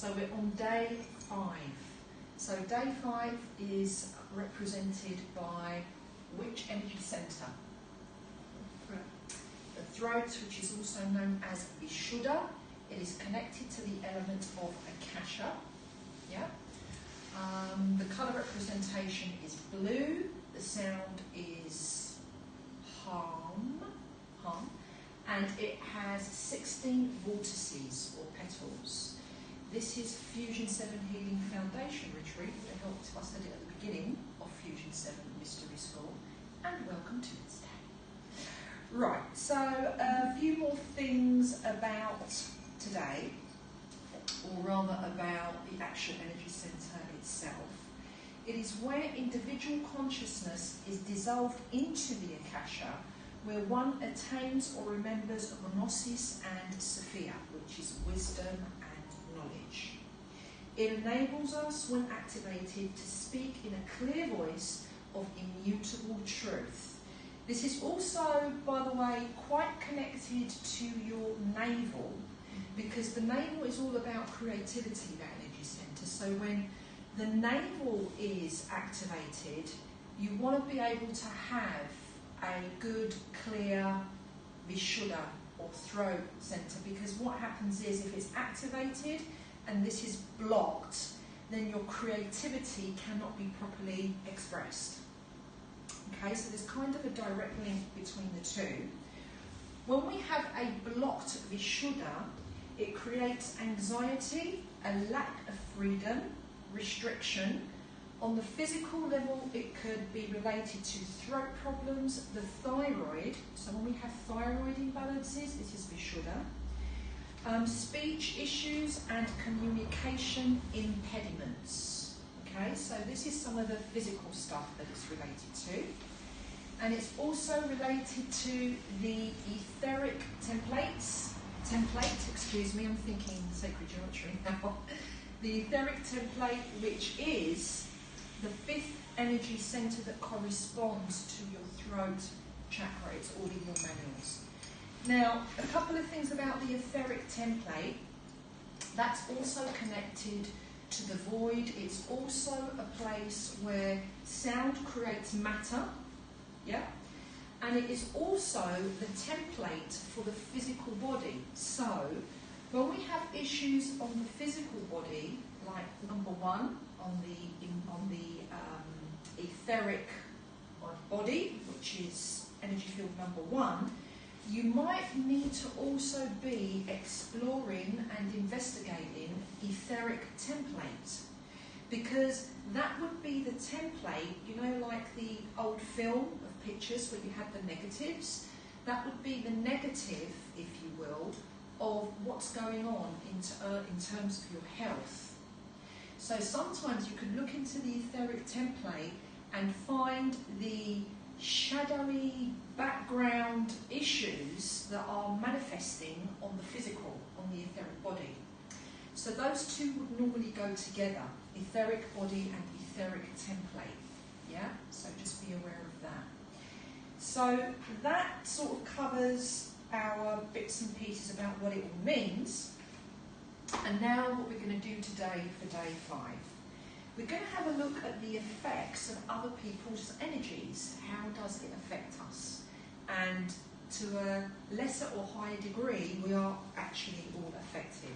So we're on day 5. So day 5 is represented by which energy centre? The throat, which is also known as Vishuddha. It is connected to the element of Akasha. Yeah. The colour representation is blue. The sound is hum, and it has 16 vortices or petals. This is Fusion 7 Healing Foundation Retreat that helped us at the beginning of Fusion 7 Mystery School, and welcome to its day. Right, so a few more things about today, or rather about the actual energy centre itself. It is where individual consciousness is dissolved into the Akasha, where one attains or remembers Gnosis and Sophia, which is wisdom and knowledge. It enables us, when activated, to speak in a clear voice of immutable truth. This is also, by the way, quite connected to your navel, because the navel is all about creativity, that energy centre. So when the navel is activated, you want to be able to have a good, clear Vishuddha or throat centre, because what happens is if it's activated and this is blocked, then your creativity cannot be properly expressed. Okay, so there's kind of a direct link between the two. When we have a blocked Vishuddha, it creates anxiety, a lack of freedom, restriction. On the physical level, it could be related to throat problems, the thyroid. So when we have thyroid imbalances, this is Vishuddha. Speech issues and communication impediments. Okay, so this is some of the physical stuff that it's related to. And it's also related to the etheric I'm thinking sacred geometry now. The etheric template, which is the 5th energy centre that corresponds to your throat chakra. It's all in your manuals. Now, a couple of things about the etheric template. That's also connected to the void. It's also a place where sound creates matter. Yeah? And it is also the template for the physical body. So, when we have issues on the physical body, like number 1 on the etheric body, which is energy field number 1, you might need to also be exploring and investigating etheric template, because that would be the template, you know, like the old film of pictures where you had the negatives. That would be the negative, if you will, of what's going on in terms of your health. So sometimes you can look into the etheric template and find the shadowy background issues that are manifesting on the physical, on the etheric body. So those two would normally go together, etheric body and etheric template. Yeah, so just be aware of that. So that sort of covers our bits and pieces about what it all means. And now what we're going to do today for day 5. We're going to have a look at the effects of other people's energies. How does it affect us? And to a lesser or higher degree, we are actually all affected.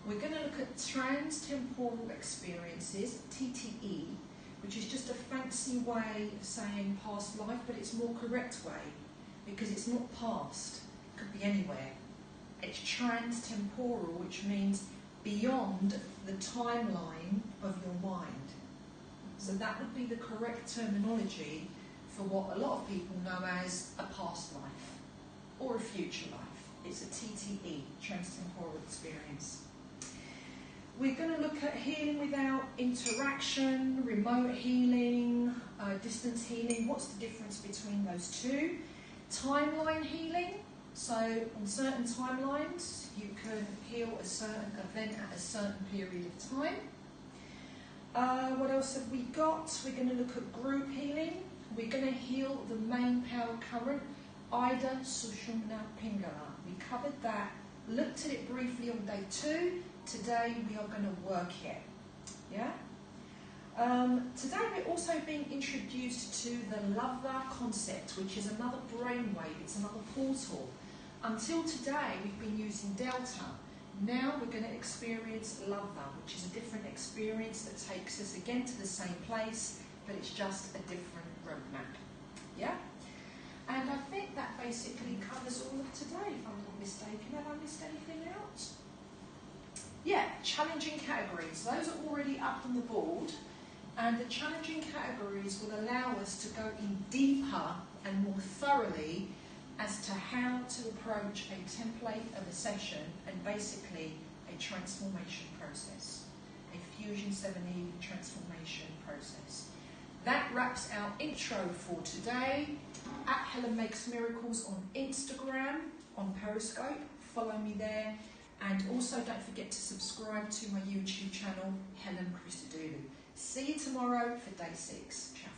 We're going to look at trans-temporal experiences, TTE, which is just a fancy way of saying past life, but it's a more correct way, because it's not past, it could be anywhere. It's trans-temporal, which means beyond the timeline of your mind. So that would be the correct terminology for what a lot of people know as a past life or a future life. It's a TTE, trans-temporal experience. We're going to look at healing without interaction, remote healing, distance healing. What's the difference between those two? Timeline healing. So on certain timelines, you can heal a certain event at a certain period of time. What else have we got? We're going to look at group healing. We're going to heal the main power current, Ida Sushumna Pingala. We covered that looked at it briefly on day 2. Today we are going to work it. Yeah? Today we're also being introduced to the lover concept, which is another brainwave, it's another portal. Until today we've been using delta. Now we're going to experience lover, which is a different experience that takes us again to the same place, but it's just a different roadmap. Yeah? And I think that basically covers all of today, if I'm not mistaken. Have I missed anything out? Yeah, challenging categories. Those are already up on the board. And the challenging categories will allow us to go in deeper and more thoroughly as to how to approach a template of a session and basically a transformation process, a Fusion 7E transformation process. That wraps our intro for today. At Helen Makes Miracles on Instagram, on Periscope, follow me there. And also don't forget to subscribe to my YouTube channel, Helen Christodoulou. See you tomorrow for day 6. Ciao.